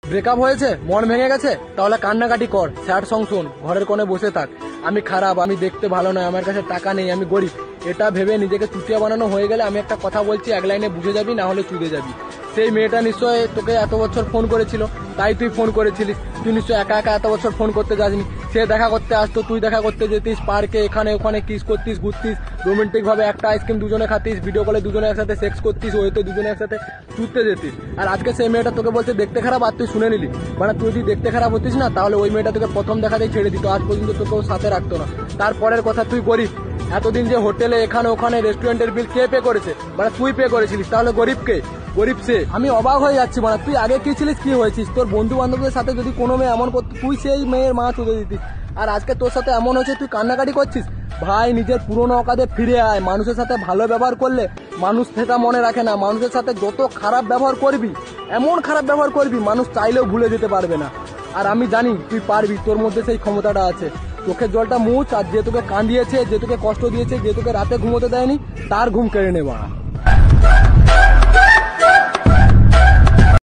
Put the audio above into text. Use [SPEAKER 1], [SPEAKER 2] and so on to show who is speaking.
[SPEAKER 1] Breakup হয়েছে, মন ভেঙে গেছে, তাহলে কান্নাকাটি কর, স্যাড সং শোন, ঘরের কোণে বসে থাক। আমি খারাপ, আমি দেখতে ভালো নয়, আমার কাছে টাকা নেই, আমি গরিব, এটা ভেবে নিজেকে চুটিয়া বানানো হয়ে গেলে আমি একটা কথা বলছি, এক লাইনে বুঝে যাবি, না হলে চুদে যাবি। সেই মেয়েটা নিশ্চয় তোকে এত বছর ফোন করেছিল, তাই তুই ফোন করেছিলিস। তুই নিশ্চয় একা একা এত বছর ফোন করতে যাসনি। সে দেখা করতে আসতো, তুই দেখা করতে যেতিস, পার্কে এখানে ওখানে কিস করতিস, ঘুরতিস, রোমান্টিক ভাবে একটা আইসক্রিম দুজনে খাতিস, ভিডিও কলে দুজনে একসাথে সেক্স করতিস, ওইতে দুজনে একসাথে চুদতে যেতিস। আর আজকে সেই মেয়েটা তোকে বলছে দেখতে খারাপ, আর তুই শুনে নিলি। মানে তুই যদি দেখতে খারাপ হতিস না, তাহলে ওই মেয়েটা তোকে প্রথম দেখাতেই ছেড়ে দিত, আজ পর্যন্ত তোকেও সাথে রাখতো না। তারপরের কথা, তুই গরিব, এতদিন যে হোটেলে এখানে ওখানে রেস্টুরেন্টের বিল কে পে করেছে? মানে তুই পে করেছিলিস, তাহলে গরিব কে? গরিব সে। আমি অবাক হয়ে যাচ্ছি, মানে তুই আগে কি ছিলিস, কি হয়েছিস? তোর বন্ধু বান্ধবদের সাথে যদি কোনো মেয়ে এমন করতো, তুই সেই মেয়ের মা চুদে দিতিস। আর আজকে তোর সাথে এমন হয়েছে, তুই কান্নাকাটি করছিস। ভাই, নিজের পুরোনো অকাদে ফিরে আয়। মানুষের সাথে ভালো ব্যবহার করলে মানুষ সেটা মনে রাখে না। মানুষের সাথে যত খারাপ ব্যবহার করবি, এমন খারাপ ব্যবহার করবি, মানুষ চাইলেও ভুলে যেতে পারবে না। আর আমি জানি তুই পারবি, তোর মধ্যে সেই ক্ষমতাটা আছে। চোখের জলটা মুছ, আর যে তোকে কাঁদিয়েছে, যে তোকে কষ্ট দিয়েছে, যে তোকে রাতে ঘুমোতে দেয়নি, তার ঘুম কেড়ে নেবা।